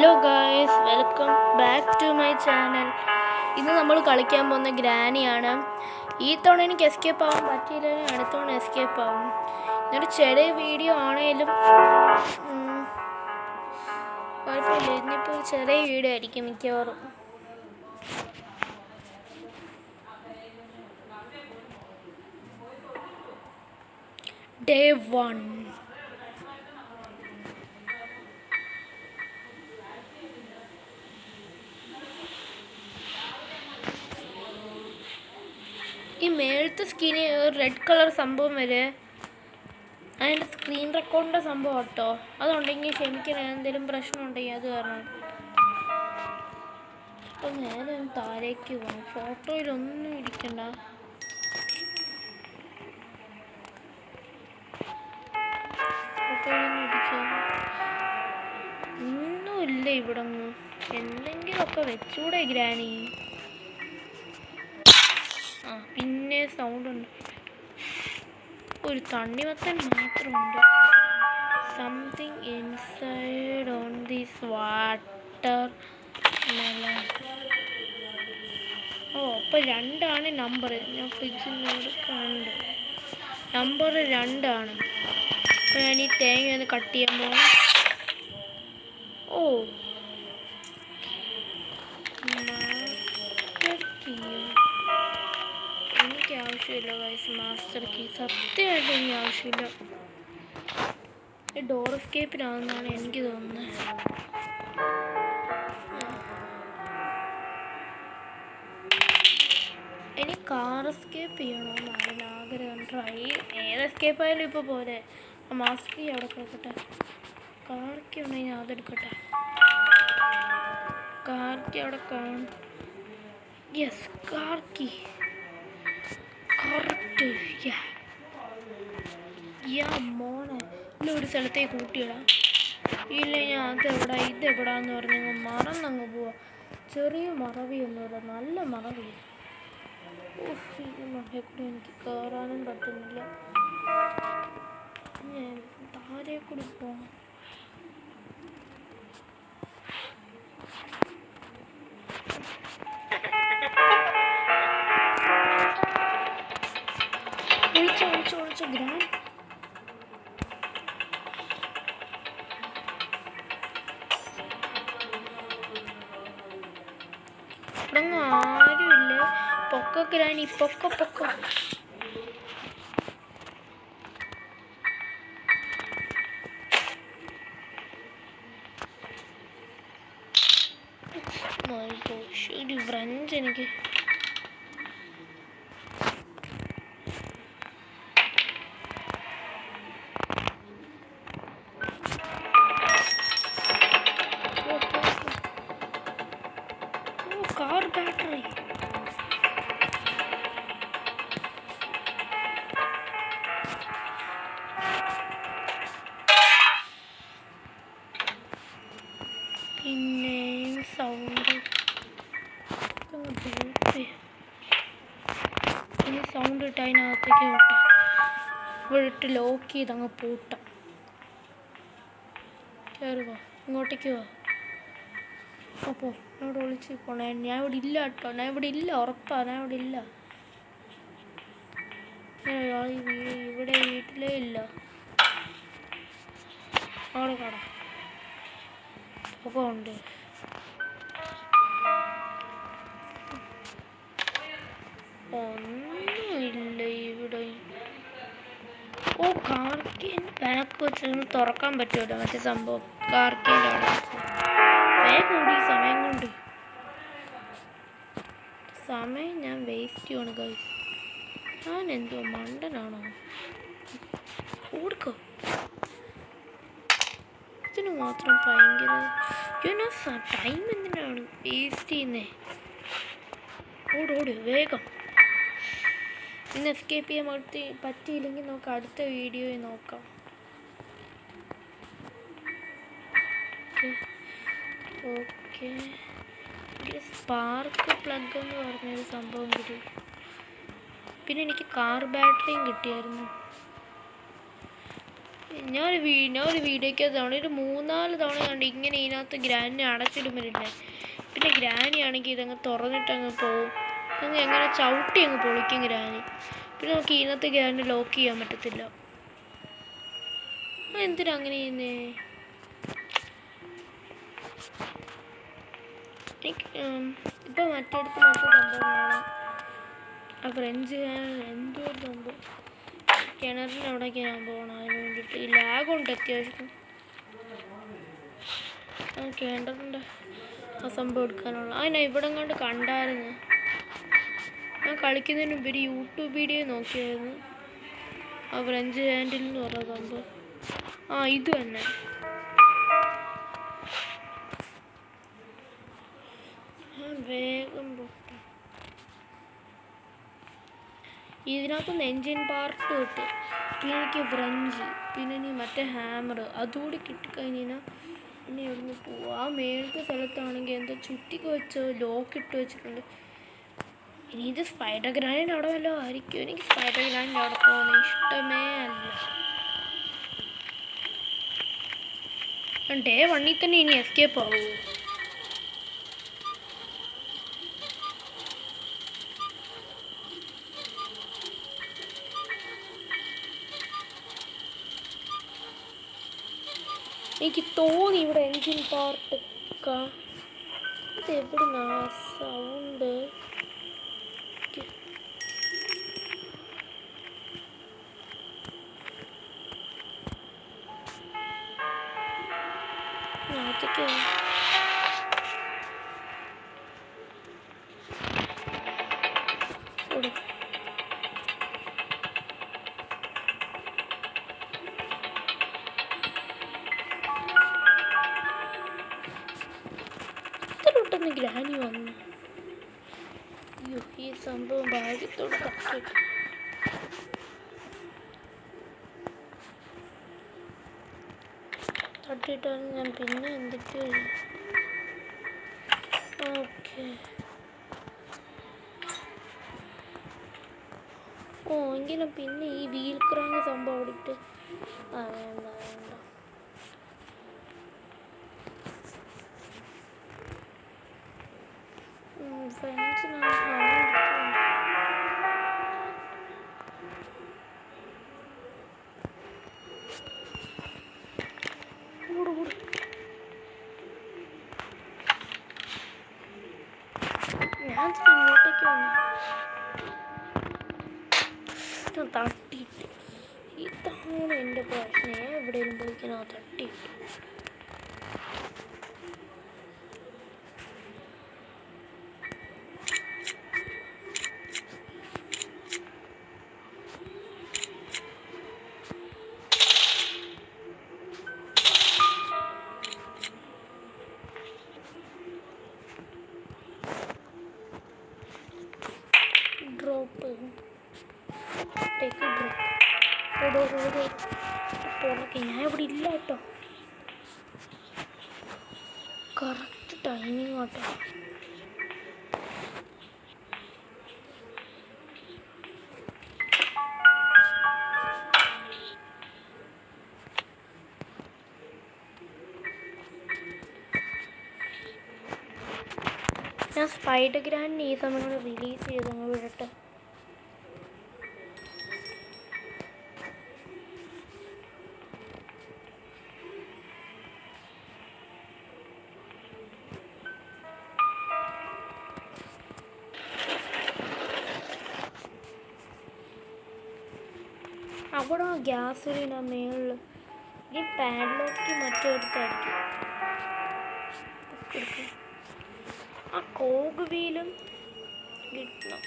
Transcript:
Hello guys, welcome back to my channel. ഇന്ന് നമ്മൾ കളിക്കാൻ പോകുന്ന ഗ്രാനിയാണ്. ഈ തവണ എനിക്ക് എസ്കേപ്പ് ആവാൻ പറ്റിയില്ലെങ്കിൽ അടുത്ത തവണ എസ്കേപ്പ് ആവും. ഇതൊരു ചെറിയ വീഡിയോ ആണേലും കുഴപ്പമില്ല. ഇന്നിപ്പോൾ ഒരു ചെറിയ വീഡിയോ ആയിരിക്കും മിക്കവാറും. ഡേ 1. ഈ മേളത്തെ സ്കിന് റെഡ് കളർ സംഭവം വരെ അതിൻ്റെ സ്ക്രീൻ റെക്കോർഡിൻ്റെ സംഭവം കേട്ടോ. അതുണ്ടെങ്കിൽ ക്ഷമിക്കണം, എന്തെങ്കിലും പ്രശ്നം ഉണ്ടെങ്കിൽ അത് കാരണം. അപ്പം നേരെ താഴേക്ക് പോകണം. ഫോട്ടോയിലൊന്നും ഇരിക്കണ്ട. ഫോട്ടോയിലൊന്നും ഇരിക്കുക ഒന്നുമില്ല ഇവിടെ. എന്തെങ്കിലുമൊക്കെ വെച്ചൂടെ ഗ്രാനി? പിന്നെ സൗണ്ട് ഉണ്ട്. ഒരു തണ്ണിമത്തൻ മാത്രമുണ്ട്. Something inside on this watermelon. അപ്പോൾ 2 നമ്പർ. ഞാൻ ഫ്രിഡ്ജിൽ നിന്ന് കണ്ട് നമ്പർ 2. അപ്പോൾ ഞാൻ ഈ തേങ്ങ ഒന്ന് കട്ട് ചെയ്യാൻ പോകും. എനിക്ക് ആവശ്യമില്ല ഗൈസ് മാസ്റ്റർ കീ. സത്യമായിട്ട് എനിക്ക് ആവശ്യമില്ല. ഡോർ എസ്കേപ്പിനാണെന്നാണ് എനിക്ക് തോന്നുന്നത്. ഇനി കാർ എസ്കേപ്പ് ചെയ്യണമെന്നാണ് ആഗ്രഹം. ഏത് എസ്കേപ്പ് ആയാലും ഇപ്പോൾ പോലെ. മാസ്റ്റർ കീ അവിടെ കേൾക്കട്ടെ. കാർ കീ ഉണ്ടെങ്കിൽ അതെടുക്കട്ടെ. കാർ കീ അവിടെ കാണും. Yes, car key correct. മോനെ ഇല്ല, ഒരു സ്ഥലത്തേക്ക് കൂട്ടിയിടാം. ഇല്ല, ഞാൻ അതെവിടാ ഇതെവിടാന്ന് പറഞ്ഞങ്ങ് മറന്നങ്ങ് പോവാ. ചെറിയ മറവിയൊന്നുമില്ല, നല്ല മറവി. ഈ മഴയെ കൂടി എനിക്ക് കയറാനും പറ്റുന്നില്ല. ഞാൻ താരെ കൂടി പോവാം. ഒളിച്ചോ ഗ്രാൻ. ഇവിടെ ആരുമില്ല. പൊക്ക ഗ്രാനി, പൊക്ക. ഒരു ഫ്രഞ്ച് എനിക്ക്. Car battery. പിന്നെ സൗണ്ട് സൗണ്ട് ഇട്ട് അതിനകത്തേക്ക് വിട്ട ഇവിടെ ഇട്ട് ലോക്ക് ചെയ്തങ്ങ് പൂട്ടാം. കയറുക, ഇങ്ങോട്ടേക്ക് വാ. അപ്പോൾ ഇവിടെ വിളിച്ച് പോണേ. ഞാൻ ഇവിടെ ഇല്ല കേട്ടോ. ഞാൻ ഇവിടെ ഇല്ല, ഉറപ്പാണ്. ഞാൻ ഇവിടെ ഇല്ല. ഇവിടെ വീട്ടിലേ ഇല്ല. അവിടെ കട ഒക്കെ ഉണ്ട്. ഒന്നുമില്ല ഇവിടെ. കാർക്കേൻ്റെ ബാക്ക് വെച്ച് തുറക്കാൻ പറ്റുമല്ലോ മറ്റേ സംഭവം. കാർക്കേൻ്റെ അവിടെ വെച്ച് വേഗം കൂടി. സമയം കൊണ്ട് സമയം ഞാൻ വേസ്റ്റ് ചെയ്യണം ഗൈസ്. ഞാൻ എന്തോ മണ്ടനാണോ? ഓടിക്കോ. ഇതിന് മാത്രം ഭയങ്കര ടൈം എന്തിനാണ് വേസ്റ്റ് ചെയ്യുന്നേ? ഓട് വേഗം. ഇന്ന് എസ്കേപ്പ് ചെയ്യാൻ പറ്റിയില്ലെങ്കിൽ നമുക്ക് അടുത്ത വീഡിയോയിൽ നോക്കാം. ഓക്കെ. സ്പാർക്ക് പ്ലഗ് എന്ന് പറഞ്ഞൊരു സംഭവം കിട്ടി. പിന്നെ എനിക്ക് കാർ ബാറ്ററിയും കിട്ടിയായിരുന്നു. ഞാനൊരു വീഡിയോയ്ക്ക് തവണ ഒരു 3-4 തവണ കണ്ട് ഇങ്ങനെ ഇതിനകത്ത് ഗ്രാനിനെ അടച്ചിടുമ്പോഴില്ലേ, പിന്നെ ഗ്രാനി ആണെങ്കിൽ ഇതങ്ങ് തുറന്നിട്ട് അങ്ങ് പോവും, അങ്ങ് എങ്ങനെ ചവിട്ടി അങ്ങ് പൊളിക്കും ഗ്രാനി. പിന്നെ നമുക്ക് ഇതിനകത്ത് ഗ്രാനി ലോക്ക് ചെയ്യാൻ പറ്റത്തില്ല. എന്തിനാ അങ്ങനെ ചെയ്യുന്നേ? ഇപ്പം മറ്റടുത്ത് സംഭവമാണ് ആ ഫ്രഞ്ച് എന്തോ സംഭവം കിണറിൻ്റെ അവിടേക്ക് ഞാൻ പോകണം. അതിന് വേണ്ടിയിട്ട് ഈ ലാഗുണ്ട് അത്യാവശ്യം. ആ കിണറിൻ്റെ ആ സംഭവം എടുക്കാനുള്ള ഇവിടെ കണ്ട് കണ്ടായിരുന്നു. ഞാൻ കളിക്കുന്നതിന് മുമ്പ് ഒരു യൂട്യൂബ് വീഡിയോ നോക്കിയായിരുന്നു. ആ ഫ്രഞ്ച് ഹാൻഡിൽ എന്ന് പറഞ്ഞ സംഭവം. ഇത് തന്നെ. വേഗം പൊട്ടും. ഇതിനകത്തുനിന്ന് എൻജിൻ പാർട്ട് കിട്ടും, പിന്നെ എനിക്ക് ഫ്രഞ്ച്, പിന്നെ ഇനി മറ്റേ ഹാമർ അതുകൂടി കിട്ടിക്കഴിഞ്ഞാൽ പിന്നെ എവിടുന്ന് പോവും. ആ മേളത്തെ സ്ഥലത്താണെങ്കിൽ എന്തോ ചുറ്റിക്ക് വെച്ചോ ലോക്ക് ഇട്ട് വെച്ചിട്ടുണ്ട്. ഇനി ഇത് സ്പൈഡർ ഗ്രാനിൻ്റെ അവിടെ വല്ലതും ആയിരിക്കും. എനിക്ക് സ്പൈഡർ ഗ്രാനിൻ്റെ അവിടെ പോകുന്നത് ഇഷ്ടമേ അല്ല. ഡേ 1 തന്നെ ഇനി എസ്കേപ്പ് ആവുമോ? എനിക്ക് തോന്നി ഇവിടെ എൻജിൻ പാർട്ട് ഇത് എവിടുന്നാ സൗണ്ട്? അതൊക്കെ ഗ്രാനി വന്നു. അയ്യോ, ഈ സംഭവം ഭാഗ്യത്തോട് തട്ടിയിട്ടാണ് ഞാൻ പിന്നെ എന്തൊക്കെയോ. ഓക്കെ, എങ്കിലും പിന്നെ ഈ വീൽ ക്രാങ്ക് സംഭവം ഓടിട്ട് വേണ്ട. ഞാൻ ഇങ്ങോട്ടേക്ക് വന്നു തട്ടിയിട്ട്. ഇതാണ് എൻ്റെ പ്രശ്നം. ഞാൻ എവിടെയെങ്കിലും പോയിക്കണോ തട്ടിയിട്ട്. ഞാൻ ഇവിടെ ഇല്ല കേട്ടോ. കറക്റ്റ് ടൈമിങ് കേട്ടോ. ഞാൻ സ്പൈഡർ ഗ്രാൻഡ് ഈ സമയം റിലീസ് ചെയ്തങ്ങ് വിടട്ടെ. അവിടെ ആ ഗ്യാസ് വീണ മേളിൽ ഈ പാഡ്ലോക്ക് മറ്റെടുത്തായിരിക്കും. ആ കോഗ് വീലും കിട്ടണം.